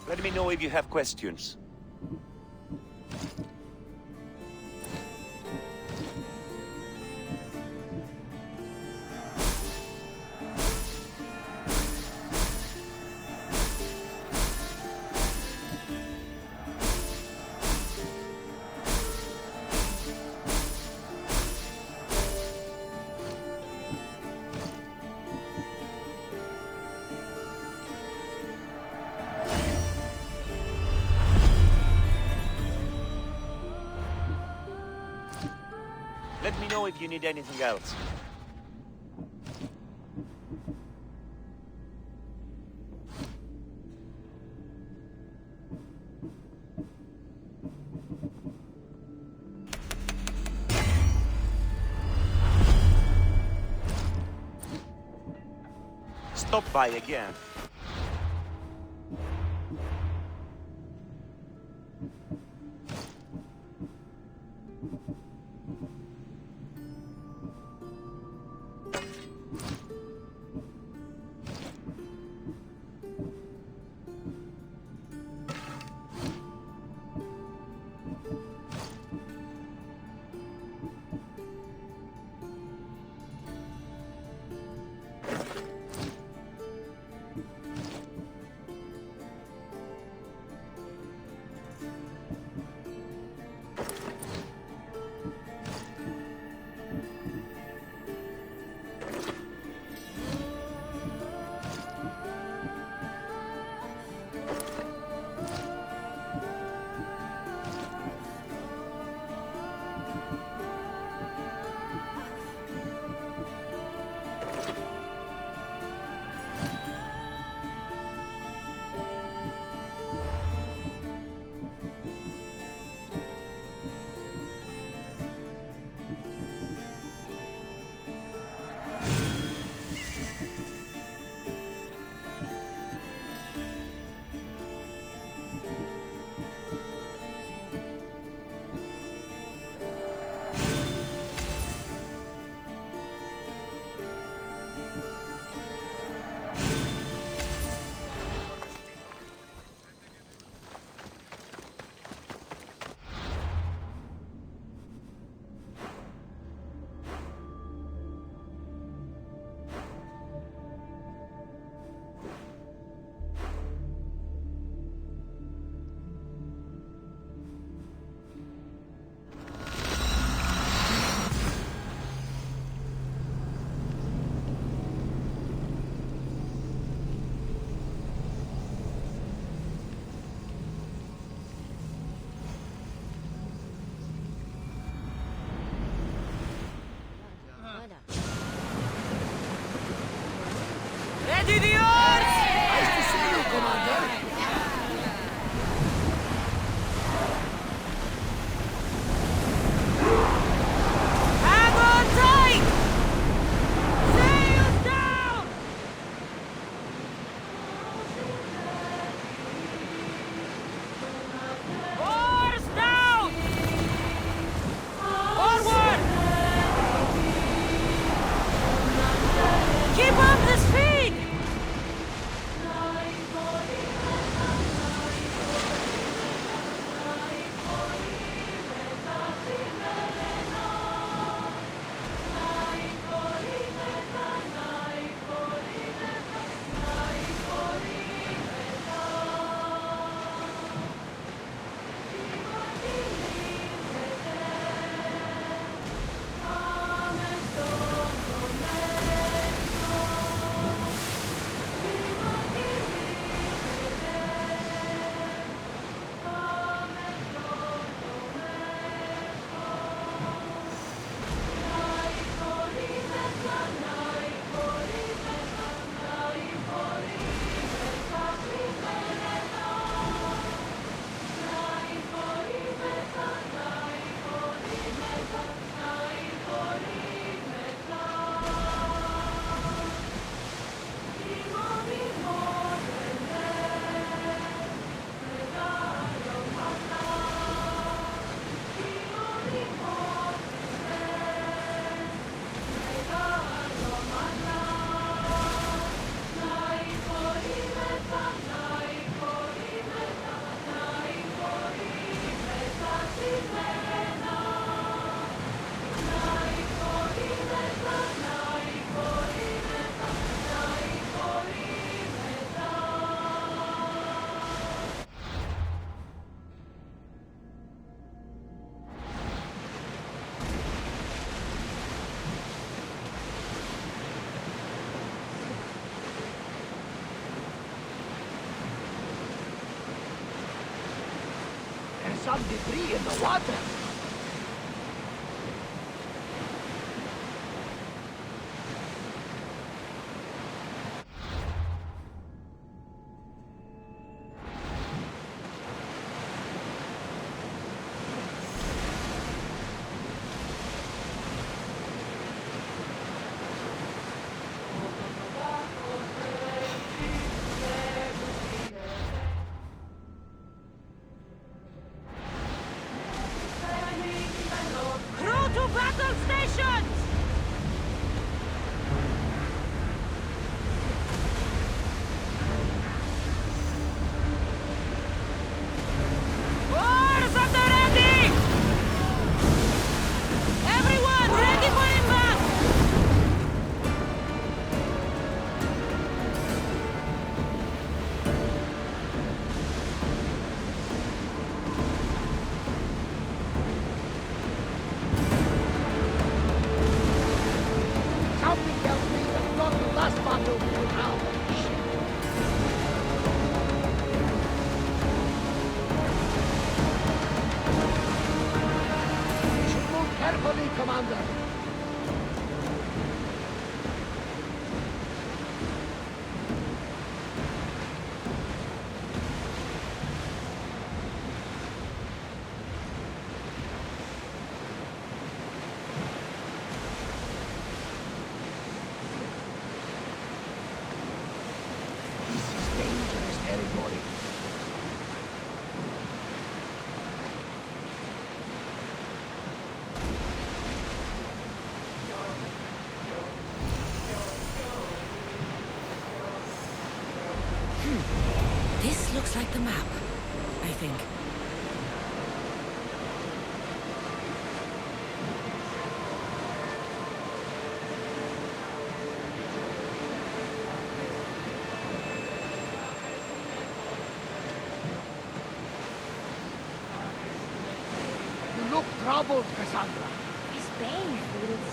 Let me know if you have questions. Let me know if you need anything else. Stop by again. some debris in the water. Battle stations! Oars at the ready! Everyone, ready for impact! Something tells me that not the last battle will now. We should move carefully, Commander. This is dangerous territory. This looks like the map, I think. You look troubled, Cassandra. His pain feels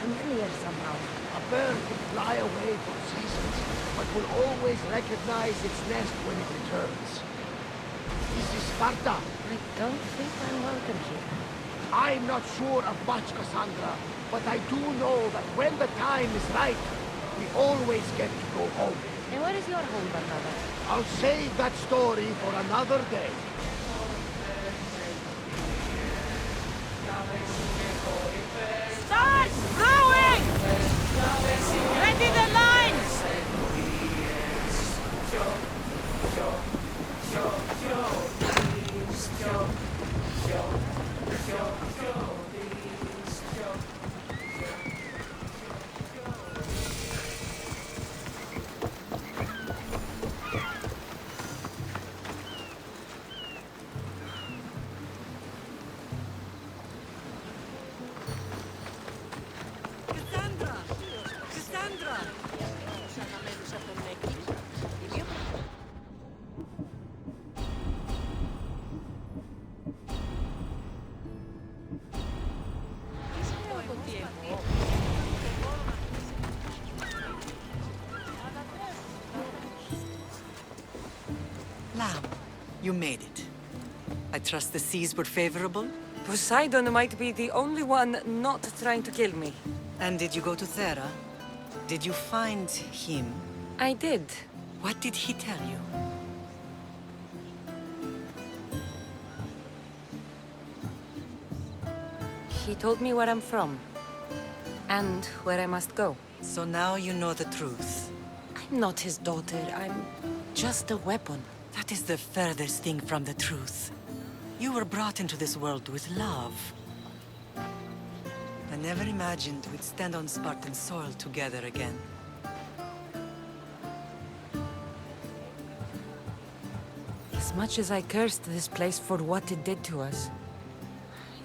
familiar somehow. A bird can fly away for seasons, but will always recognize its nest when it returns. This is Sparta. I don't think I'm welcome here. I'm not sure of much, Cassandra, but I do know that when the time is right, we always get to go home. And where is your home, Barnabas? I'll save that story for another day. Start throwing! Ready the lines! Cassandra! Cassandra! Lamb, you made it. I trust the seas were favorable? Poseidon might be the only one not trying to kill me. And did you go to Thera? Did you find him? I did. What did he tell you? He told me where I'm from. And where I must go. So now you know the truth. I'm not his daughter. I'm just a weapon. That is the furthest thing from the truth. You were brought into this world with love. I never imagined we'd stand on Spartan soil together again. As much as I cursed this place for what it did to us,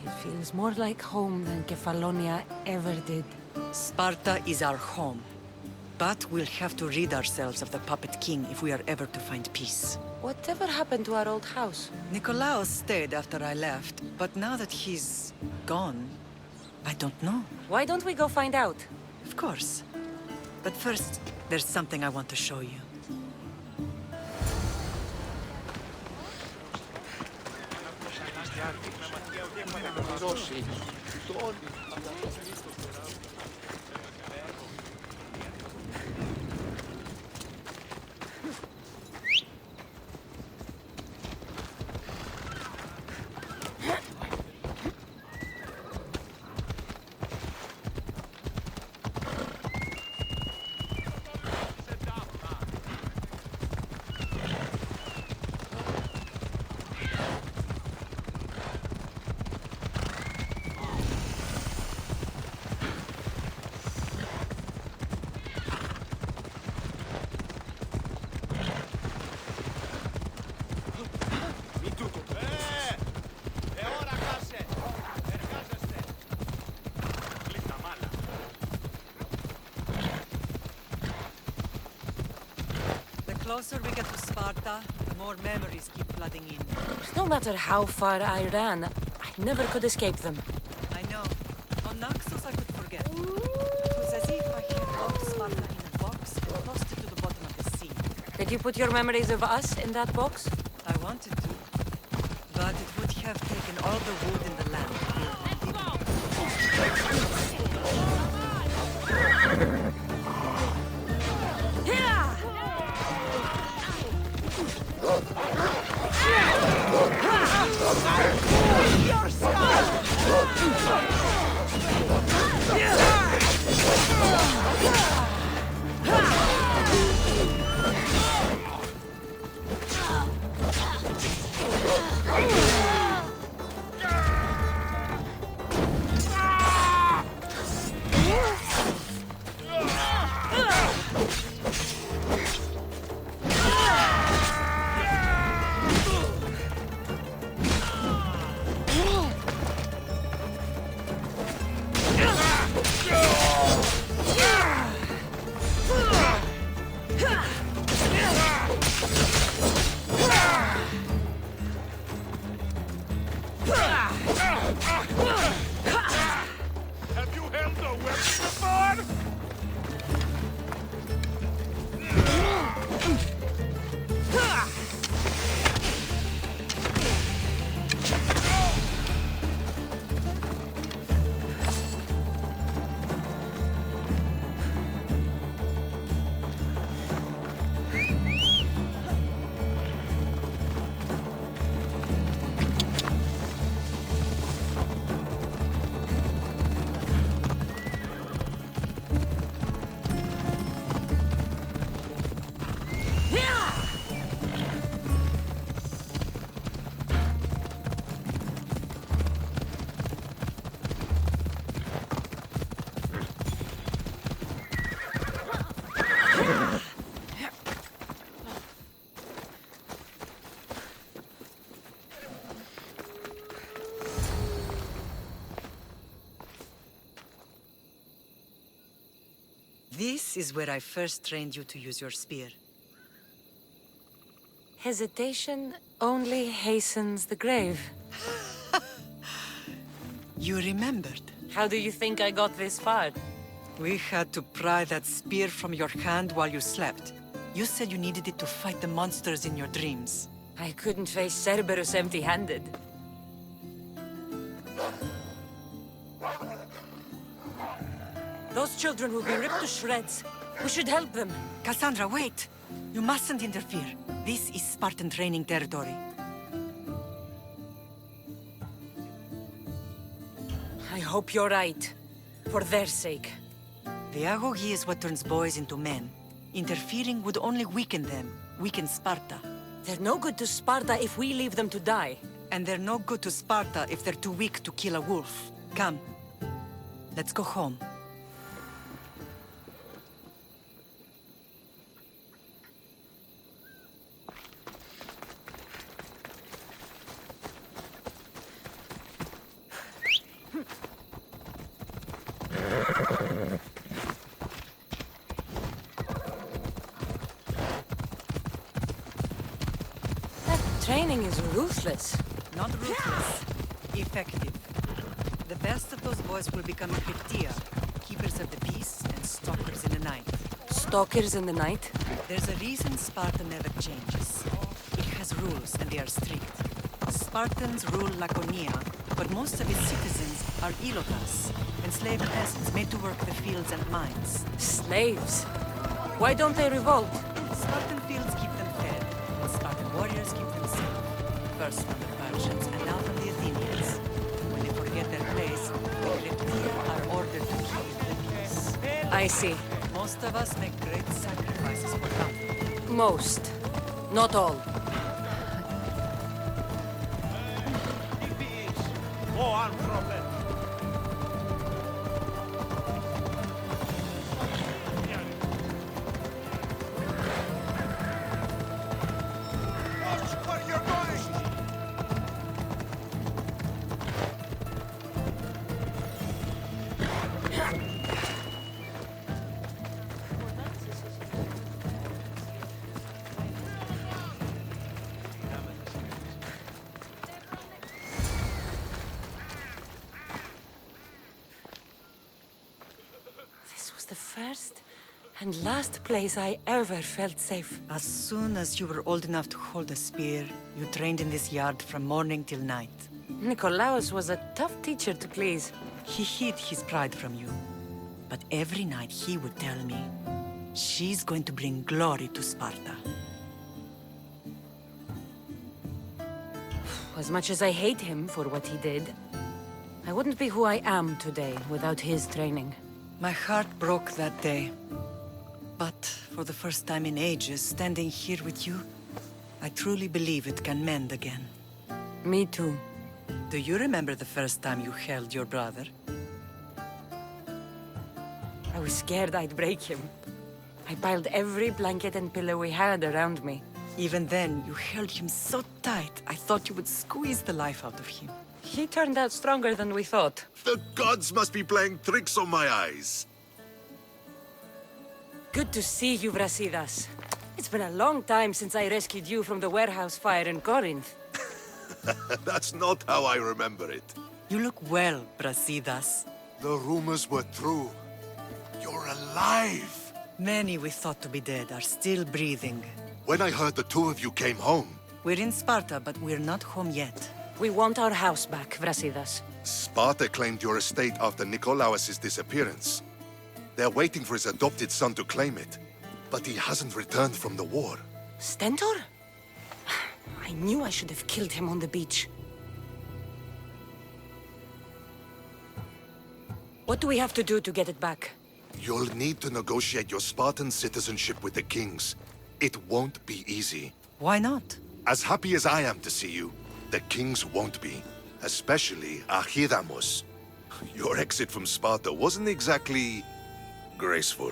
it feels more like home than Kefalonia ever did. Sparta is our home. But we'll have to rid ourselves of the Puppet King if we are ever to find peace. Whatever happened to our old house? Nikolaos stayed after I left, but now that he's gone, I don't know. Why don't we go find out? Of course. But first, there's something I want to show you. δώσει τον... The closer we get to Sparta, the more memories keep flooding in. No matter how far I ran, I never could escape them. I know. On Naxos I could forget. It was as if I had locked Sparta in a box and lost it to the bottom of the sea. Did you put your memories of us in that box? I wanted to, but it would have taken all the wood in the land to build it. Have you held a weapon before? This is where I first trained you to use your spear. Hesitation only hastens the grave. You remembered. How do you think I got this far? We had to pry that spear from your hand while you slept. You said you needed it to fight the monsters in your dreams. I couldn't face Cerberus empty-handed. Those children will be ripped to shreds. We should help them. Cassandra, wait! You mustn't interfere. This is Spartan training territory. I hope you're right. For their sake. The agoge is what turns boys into men. Interfering would only weaken them, weaken Sparta. They're no good to Sparta if we leave them to die. And they're no good to Sparta if they're too weak to kill a wolf. Come. Let's go home. That training is ruthless. Not ruthless. Effective. The best of those boys will become Pictia, keepers of the peace and stalkers in the night. Stalkers in the night? There's a reason Sparta never changes. It has rules and they are strict. Spartans rule Laconia, but most of its citizens are Ilotas, enslaved peasants made to work the fields and mines. Slaves? Why don't they revolt? Spartan fields keep them fed, and Spartan warriors keep them safe. First from the Persians and now from the Athenians. When they forget their place, the Cretia are ordered to keep the peace. I see. Most of us make great sacrifices for comfort. Most. Not all. Go on, problem. Watch where you're going! This was the first and last place I ever felt safe. As soon as you were old enough to hold a spear, you trained in this yard from morning till night. Nikolaos was a tough teacher to please. He hid his pride from you. But every night he would tell me, she's going to bring glory to Sparta. As much as I hate him for what he did, I wouldn't be who I am today without his training. My heart broke that day. But for the first time in ages, standing here with you, I truly believe it can mend again. Me too. Do you remember the first time you held your brother? I was scared I'd break him. I piled every blanket and pillow we had around me. Even then, you held him so tight, I thought you would squeeze the life out of him. He turned out stronger than we thought. The gods must be playing tricks on my eyes. Good to see you, Brasidas. It's been a long time since I rescued you from the warehouse fire in Corinth. That's not how I remember it. You look well, Brasidas. The rumors were true. You're alive! Many we thought to be dead are still breathing. When I heard the two of you came home, We're in Sparta, but we're not home yet. We want our house back, Brasidas. Sparta claimed your estate after Nikolaos' disappearance. They're waiting for his adopted son to claim it, but he hasn't returned from the war. Stentor? I knew I should have killed him on the beach. What do we have to do to get it back? You'll need to negotiate your Spartan citizenship with the kings. It won't be easy. Why not? As happy as I am to see you, the kings won't be. Especially Archidamos. Your exit from Sparta wasn't exactly graceful.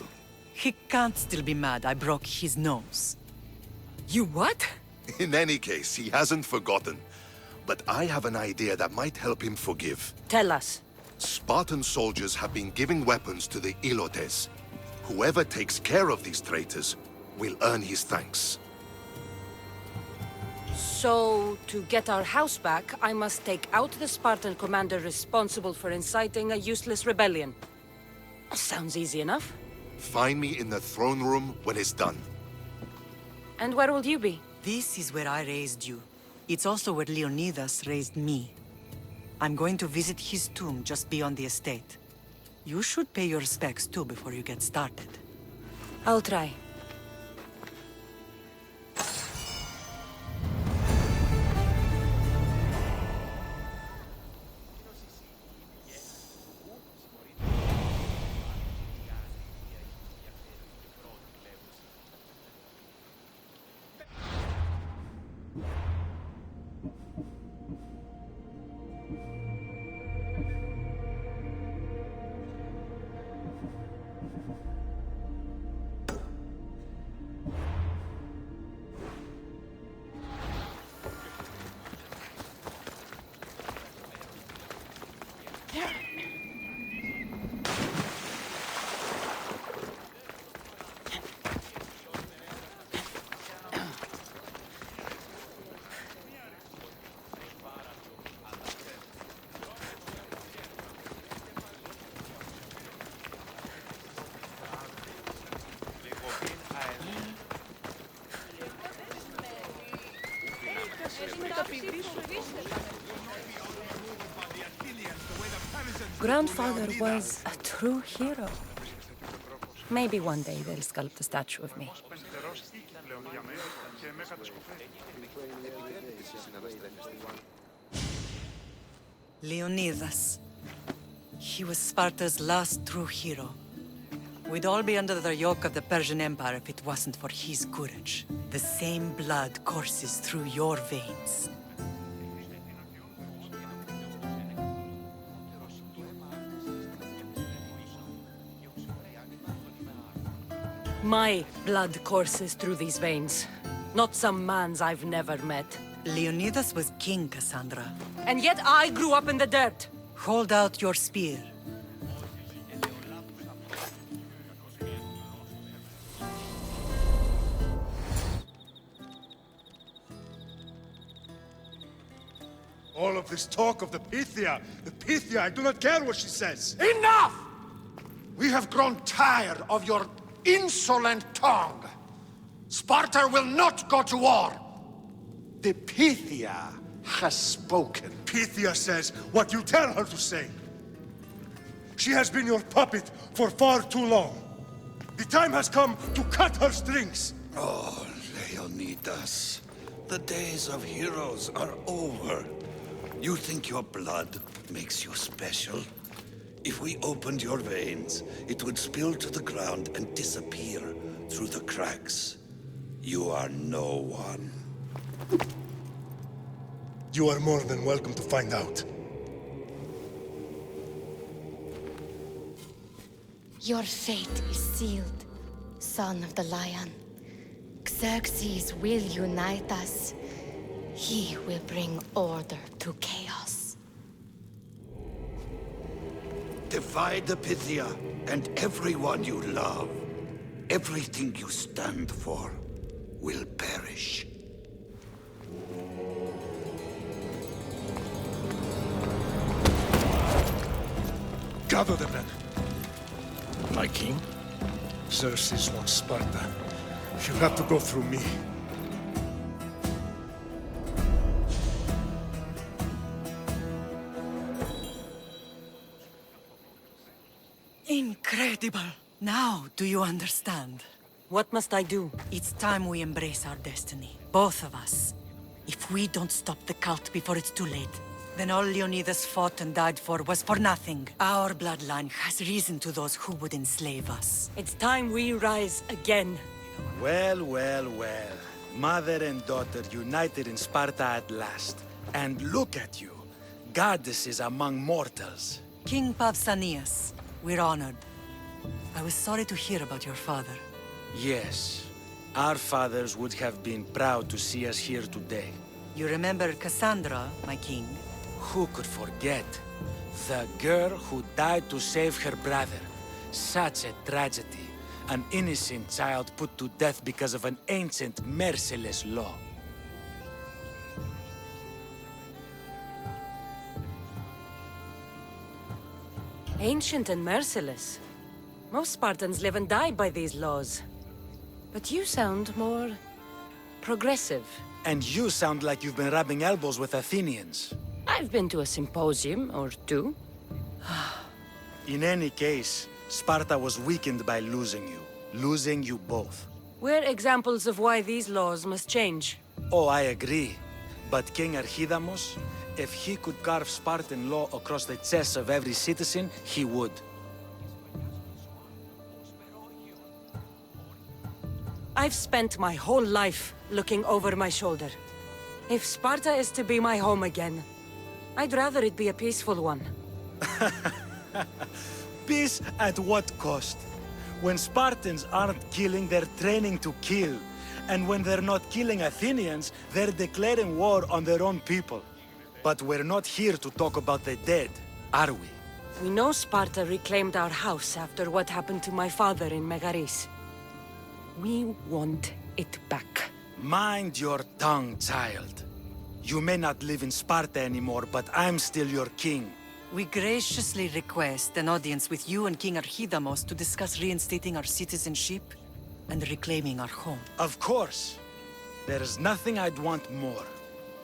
He can't still be mad I broke his nose. You what? In any case, he hasn't forgotten. But I have an idea that might help him forgive. Tell us. Spartan soldiers have been giving weapons to the Ilotes. Whoever takes care of these traitors will earn his thanks. So, to get our house back, I must take out the Spartan commander responsible for inciting a useless rebellion. Sounds easy enough. Find me in the throne room when it's done. And where will you be? This is where I raised you. It's also where Leonidas raised me. I'm going to visit his tomb just beyond the estate. You should pay your respects too before you get started. I'll try. Grandfather was a true hero. Maybe one day they'll sculpt a statue of me. Leonidas. He was Sparta's last true hero. We'd all be under the yoke of the Persian Empire if it wasn't for his courage. The same blood courses through your veins. My blood courses through these veins, not some man's I've never met. Leonidas was king, Cassandra. And yet I grew up in the dirt. Hold out your spear. All of this talk of the Pythia, I do not care what she says. Enough! We have grown tired of your insolent tongue. Sparta will not go to war. The Pythia has spoken. Pythia says what you tell her to say. She has been your puppet for far too long. The time has come to cut her strings. Oh, Leonidas, the days of heroes are over. You think your blood makes you special? If we opened your veins, it would spill to the ground and disappear through the cracks. You are no one. You are more than welcome to find out. Your fate is sealed, son of the lion. Xerxes will unite us. He will bring order to chaos. Divide the Pythia and everyone you love. Everything you stand for will perish. Gather the men. My king? Xerxes wants Sparta. She'll have to go through me. Incredible! Now, do you understand? What must I do? It's time we embrace our destiny. Both of us. If we don't stop the cult before it's too late, then all Leonidas fought and died for was for nothing. Our bloodline has reason to those who would enslave us. It's time we rise again. Well, well, well. Mother and daughter united in Sparta at last. And look at you. Goddesses among mortals. King Pausanias, we're honored. I was sorry to hear about your father. Yes. Our fathers would have been proud to see us here today. You remember Cassandra, my king? Who could forget? The girl who died to save her brother. Such a tragedy. An innocent child put to death because of an ancient, merciless law. Ancient and merciless. Most Spartans live and die by these laws. But you sound more progressive. And you sound like you've been rubbing elbows with Athenians. I've been to a symposium or two. In any case, Sparta was weakened by losing you. Losing you both. We're examples of why these laws must change. Oh, I agree. But King Archidamos, if he could carve Spartan law across the chests of every citizen, he would. I've spent my whole life looking over my shoulder. If Sparta is to be my home again, I'd rather it be a peaceful one. Peace at what cost? When Spartans aren't killing, they're training to kill. And when they're not killing Athenians, they're declaring war on their own people. But we're not here to talk about the dead, are we? We know Sparta reclaimed our house after what happened to my father in Megaris. We want it back. Mind your tongue, child. You may not live in Sparta anymore, but I'm still your king. We graciously request an audience with you and King Archidamos to discuss reinstating our citizenship and reclaiming our home. Of course. There's nothing I'd want more.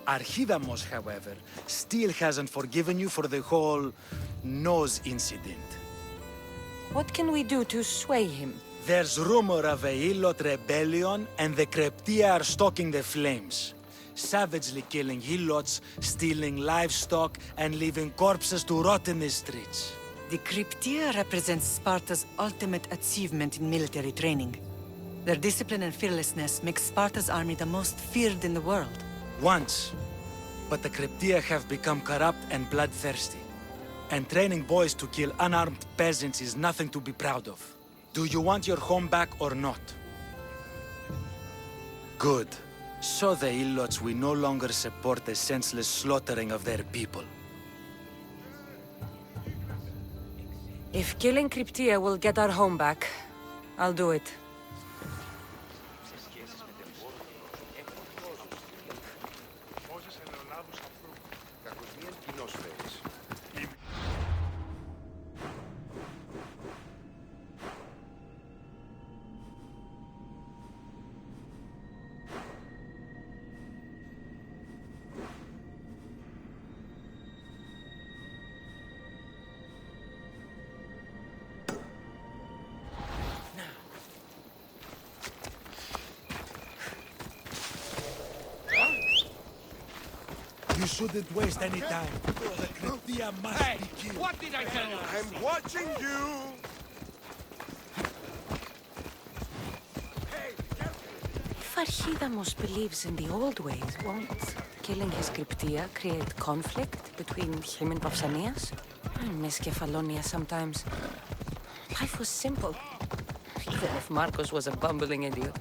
Archidamos, however, still hasn't forgiven you for the whole knows incident. What can we do to sway him? There's rumor of a Hilot rebellion, and the Kreptia are stoking the flames. Savagely killing Hilots, stealing livestock, and leaving corpses to rot in the streets. The Cryptia represents Sparta's ultimate achievement in military training. Their discipline and fearlessness make Sparta's army the most feared in the world. Once. But the Kreptia have become corrupt and bloodthirsty. And training boys to kill unarmed peasants is nothing to be proud of. Do you want your home back or not? Good. So the Ilots will no longer support the senseless slaughtering of their people. If killing Cryptia will get our home back, I'll do it. You shouldn't waste any time. The Kreptia must be killed. What did I tell you? I'm watching you! If Archidamos believes in the old ways, won't killing his Cryptia create conflict between him and Pausanias? I miss Kefalonia sometimes. Life was simple, even if Marcos was a bumbling idiot.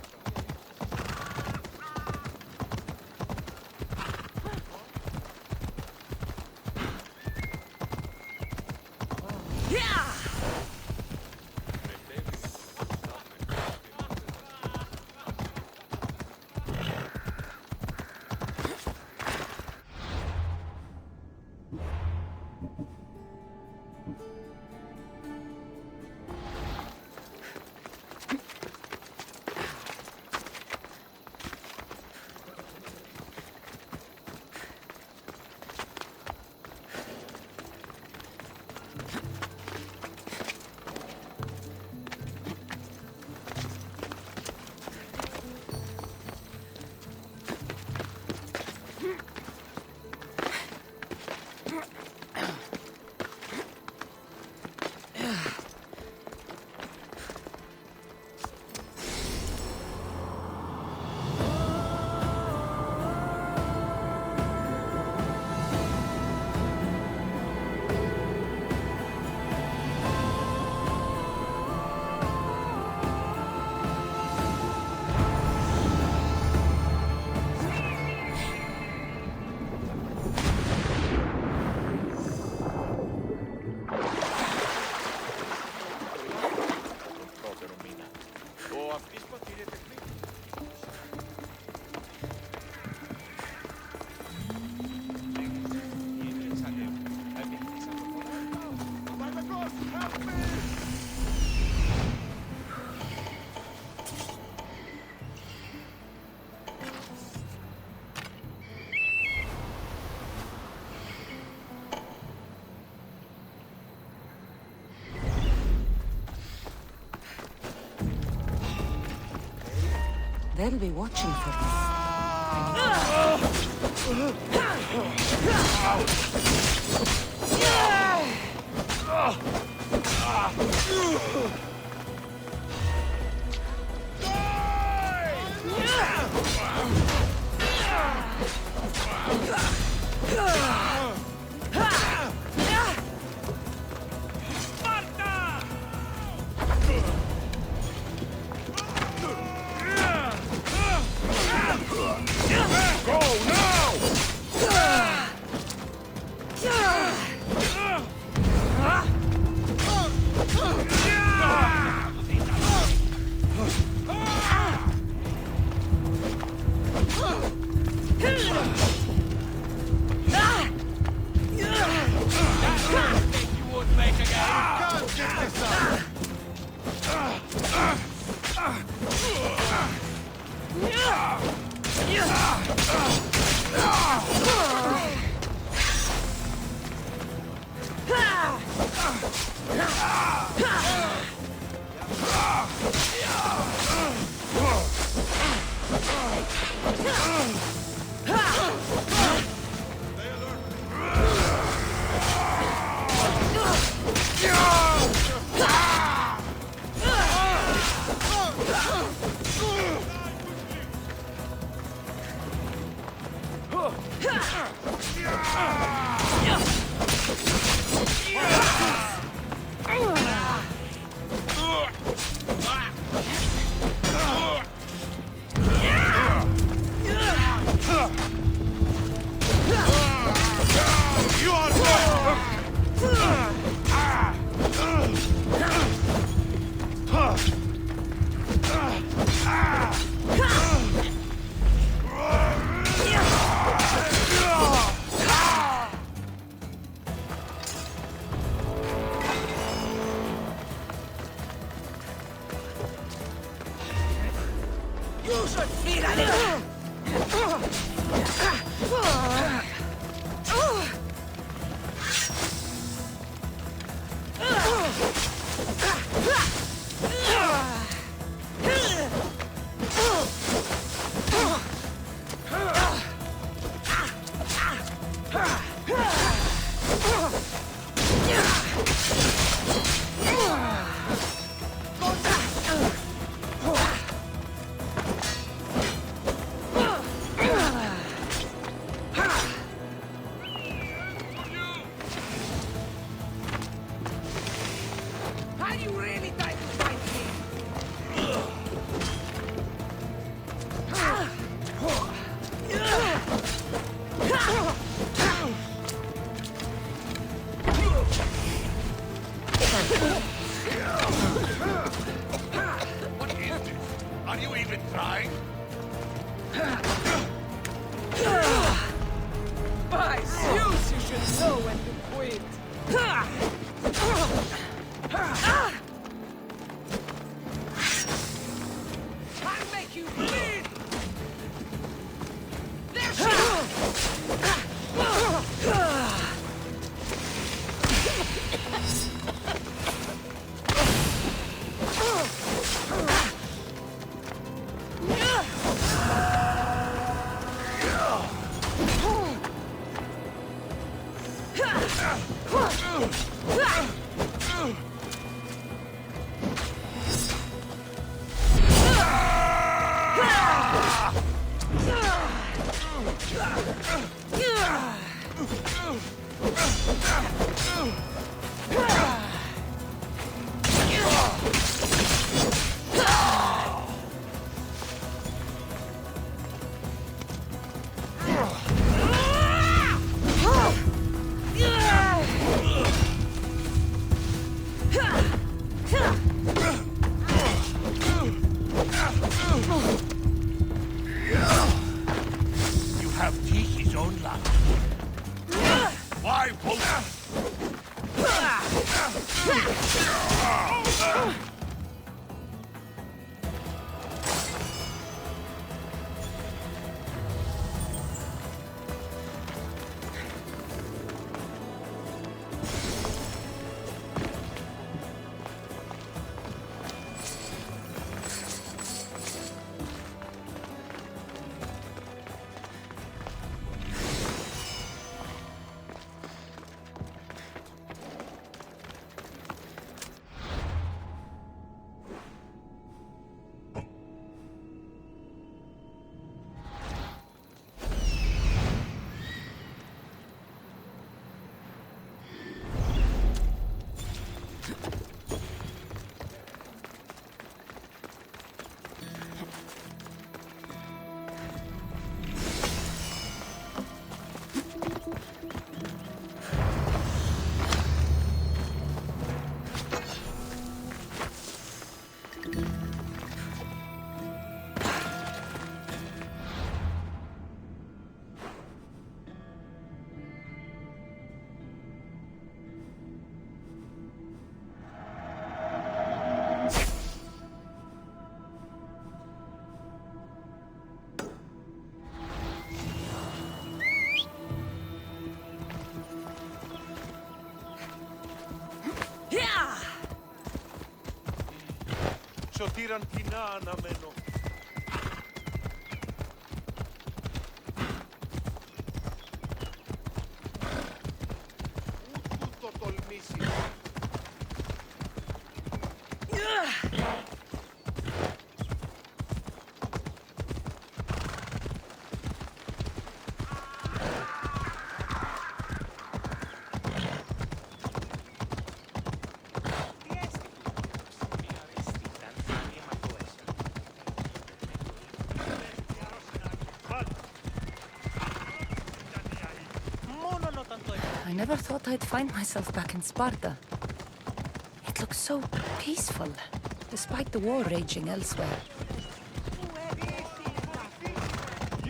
They'll be watching for σωτήραν κοινά αναμένω. Ούτου το τολμήσει. I never thought I'd find myself back in Sparta. It looks so peaceful, despite the war raging elsewhere.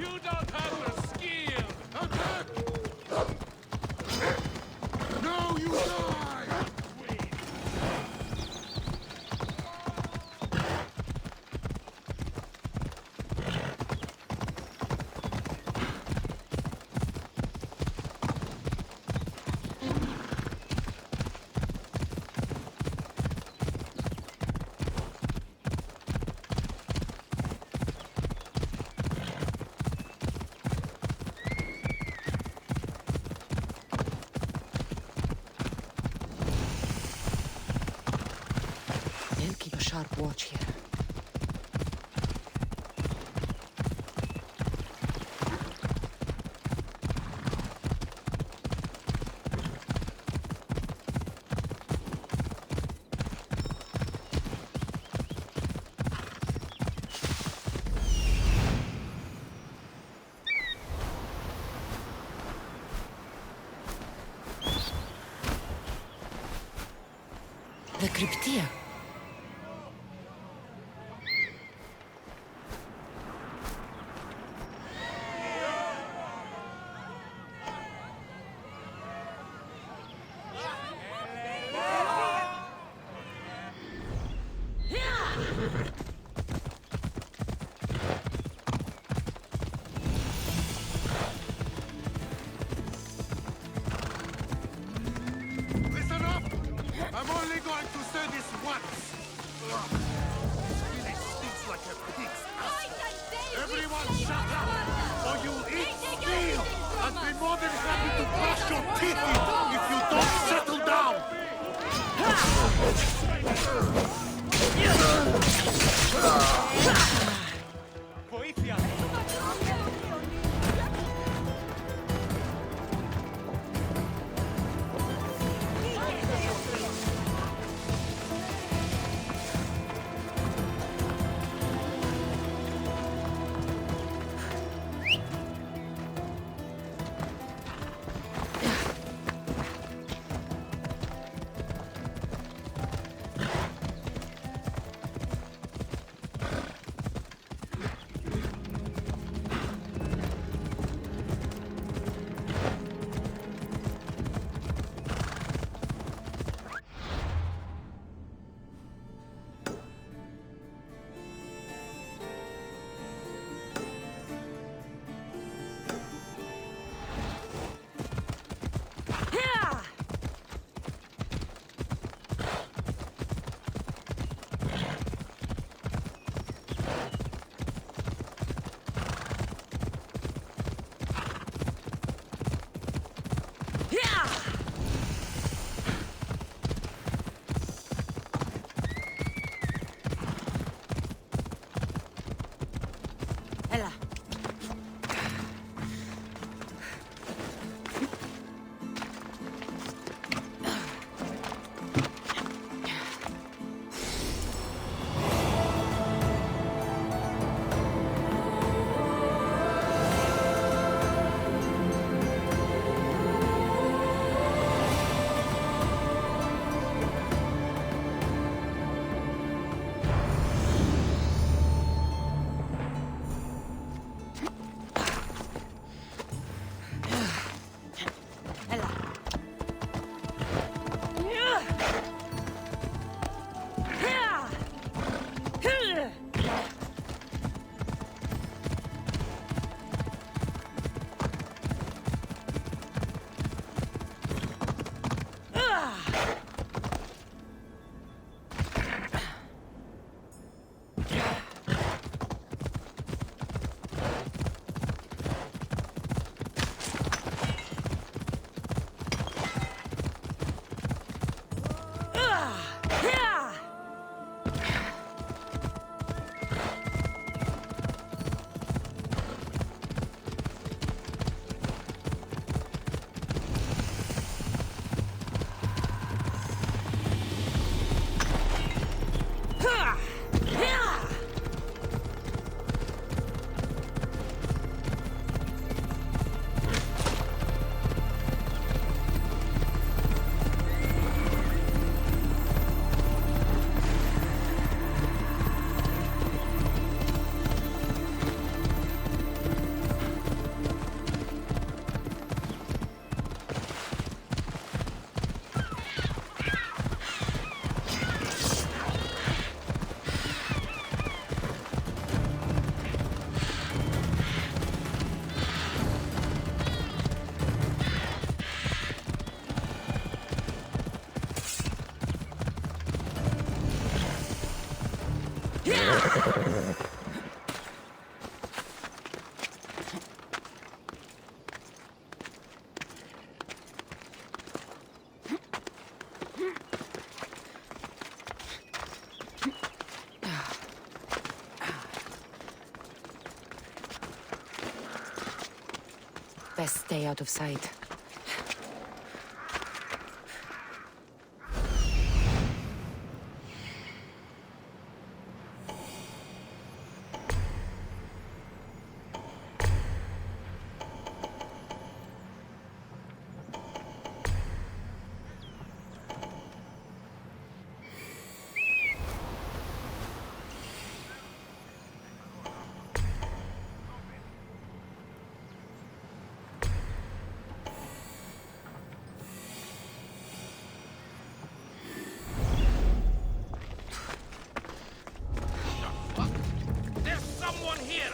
You don't have the skill! Attack! Now you die! They'll keep a sharp watch here. The Cryptia. Listen up! I'm only going to say this once! Ugh. This village stinks like a pig's ass. Everyone shut up! Or you'll eat steel! I'd be more than happy to crush your teeth in if you don't settle down! Βοήθεια! Έλα. Best stay out of sight. There's someone here!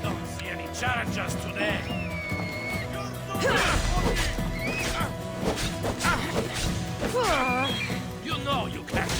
Don't see any challengers today. You know you can't.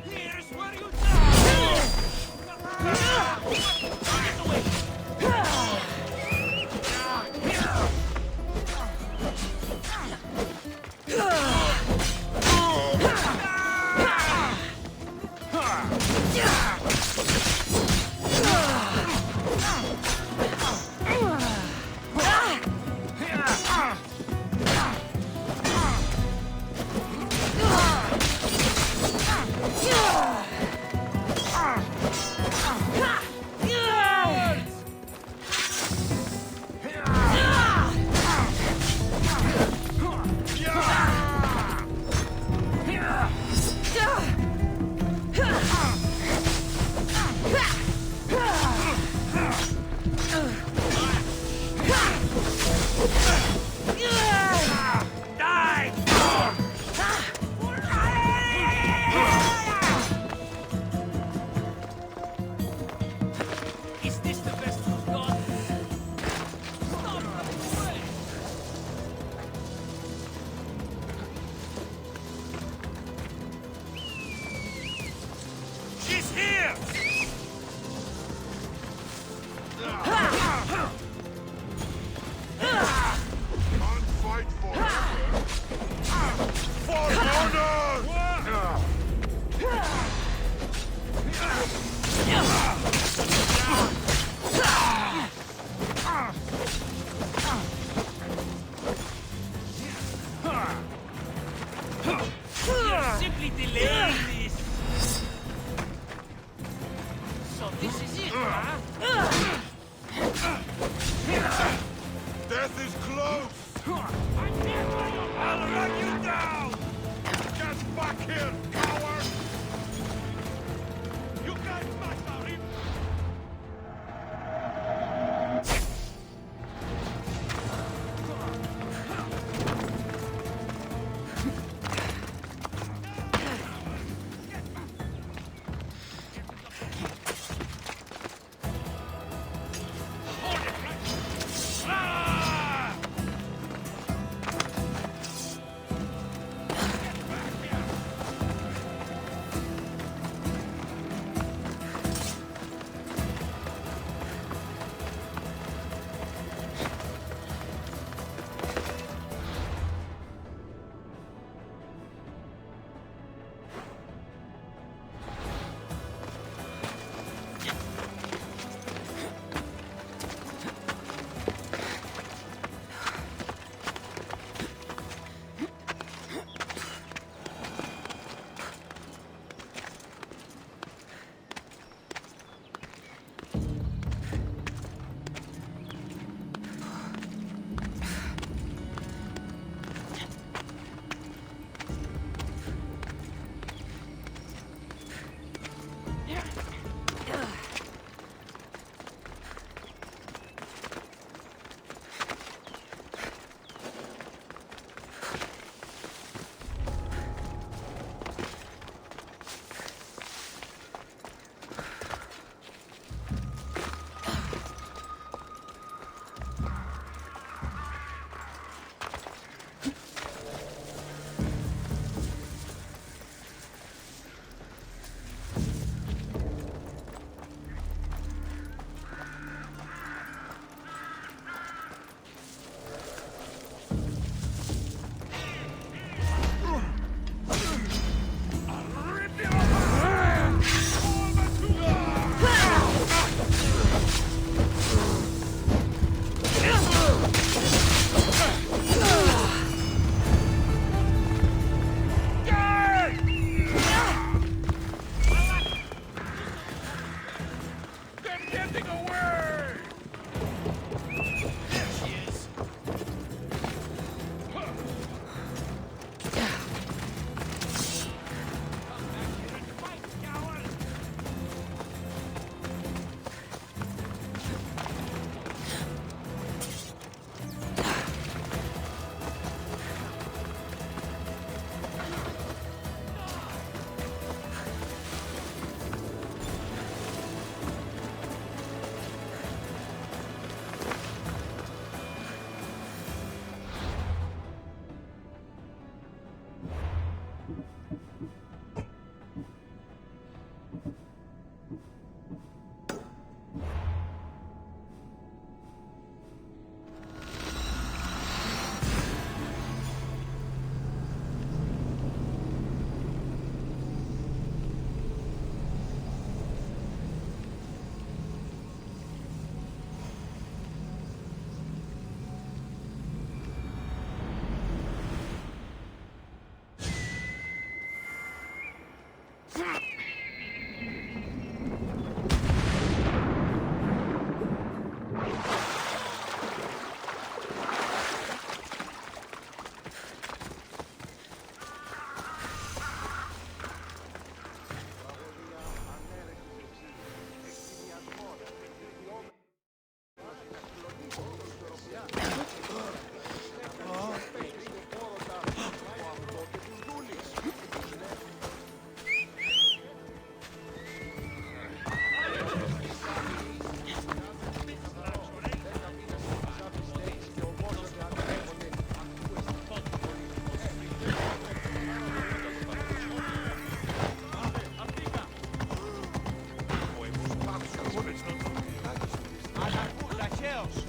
Here's where you Is this the best you've got? Stop running away! She's here! Can't fight for honor! You're simply delaying this! So this is it, huh? Death is close! I'm here for you! I'll run you down! Get back here, coward! You can't master him! Hold it! Ah!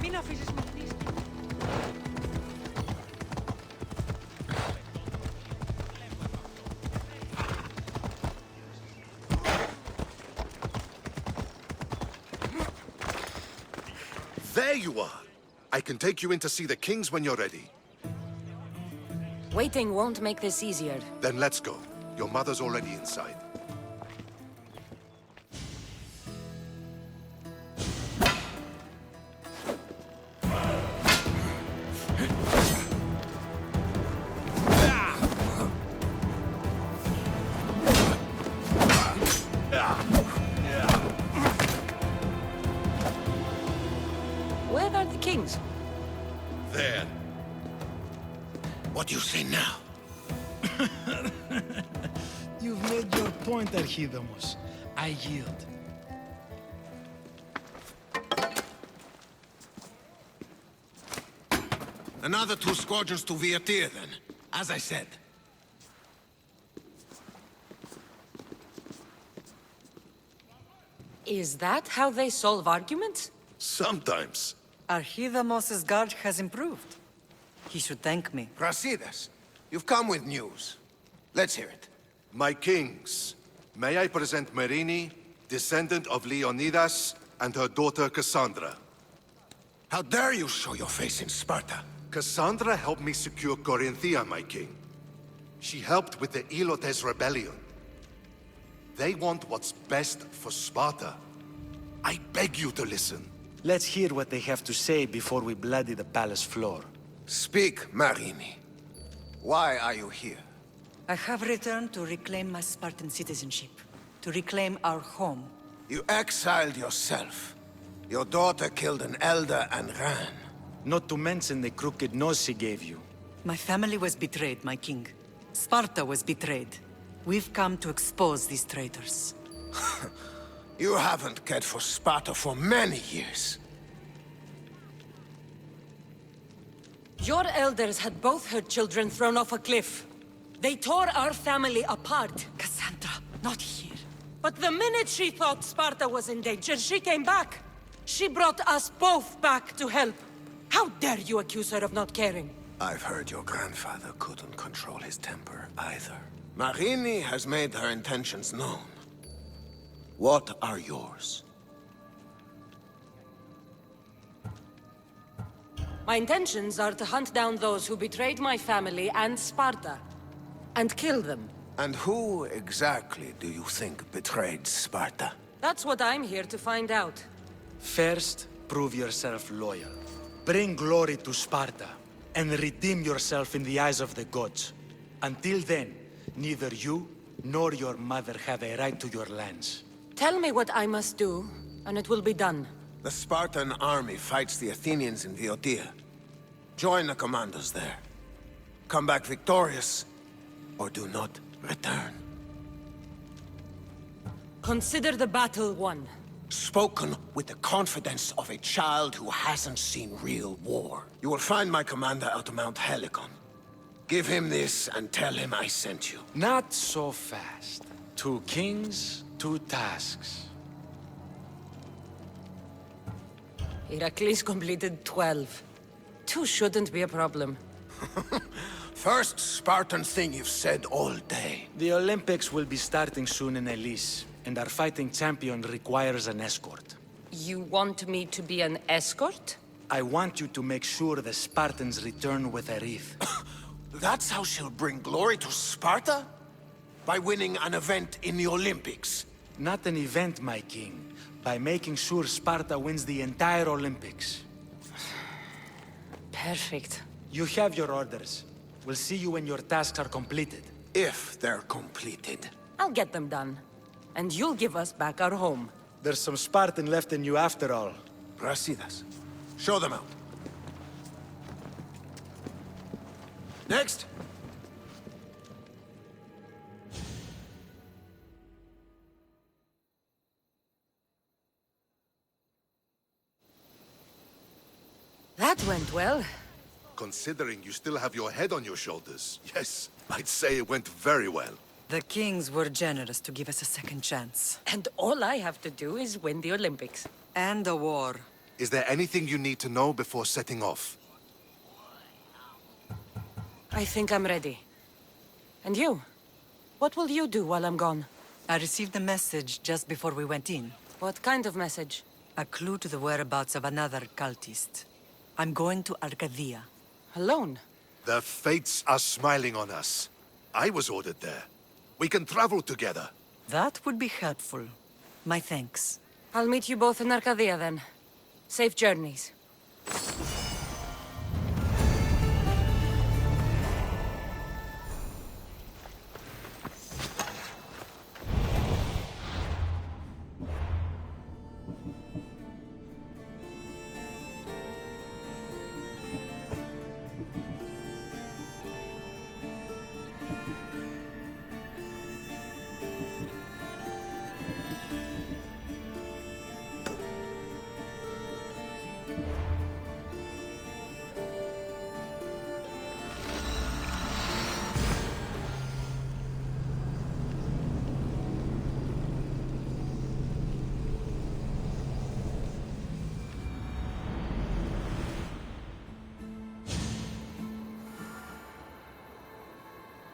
Μην αφήσεις με πνίσκει. There you are! I can take you in to see the kings when you're ready. Waiting won't make this easier. Then let's go. Your mother's already inside. Where are the kings? There. What do you say now? You've made your point, Archidamos. I yield. Another 2 squadrons to Viatir, then. As I said. Is that how they solve arguments? Sometimes. Archidamos's guard has improved. He should thank me. Brasidas, you've come with news. Let's hear it. My kings, may I present Marini, descendant of Leonidas, and her daughter Cassandra. How dare you show your face in Sparta? Cassandra helped me secure Corinthia, my king. She helped with the Elotes rebellion. They want what's best for Sparta. I beg you to listen. Let's hear what they have to say before we bloody the palace floor. Speak, Marini. Why are you here? I have returned to reclaim my Spartan citizenship, to reclaim our home. You exiled yourself. Your daughter killed an elder and ran. Not to mention the crooked nose she gave you. My family was betrayed, my king. Sparta was betrayed. We've come to expose these traitors. You haven't cared for Sparta for many years. Your elders had both her children thrown off a cliff. They tore our family apart. Cassandra, not here. But the minute she thought Sparta was in danger, she came back. She brought us both back to help. How dare you accuse her of not caring? I've heard your grandfather couldn't control his temper either. Marini has made her intentions known. What are yours? My intentions are to hunt down those who betrayed my family and Sparta, and kill them. And who exactly do you think betrayed Sparta? That's what I'm here to find out. First, prove yourself loyal. Bring glory to Sparta, and redeem yourself in the eyes of the gods. Until then, neither you nor your mother have a right to your lands. Tell me what I must do, and it will be done. The Spartan army fights the Athenians in Boeotia. Join the commandos there. Come back victorious, or do not return. Consider the battle won. Spoken with the confidence of a child who hasn't seen real war. You will find my commander at Mount Helicon. Give him this and tell him I sent you. Not so fast. 2 kings, 2 tasks. Heracles completed 12. 2 shouldn't be a problem. First Spartan thing you've said all day. The Olympics will be starting soon in Elise, and our fighting champion requires an escort. You want me to be an escort? I want you to make sure the Spartans return with a wreath. That's how she'll bring glory to Sparta? By winning an event in the Olympics? Not an event, my king. By making sure Sparta wins the entire Olympics. Perfect. You have your orders. We'll see you when your tasks are completed. If they're completed. I'll get them done. And you'll give us back our home. There's some Spartan left in you after all. Brasidas. Show them out. Next! That went well. Considering you still have your head on your shoulders, yes, I'd say it went very well. The kings were generous to give us a second chance. And all I have to do is win the Olympics. And a war. Is there anything you need to know before setting off? I think I'm ready. And you? What will you do while I'm gone? I received a message just before we went in. What kind of message? A clue to the whereabouts of another cultist. I'm going to Arcadia. Alone? The fates are smiling on us. I was ordered there. We can travel together. That would be helpful. My thanks. I'll meet you both in Arcadia then. Safe journeys.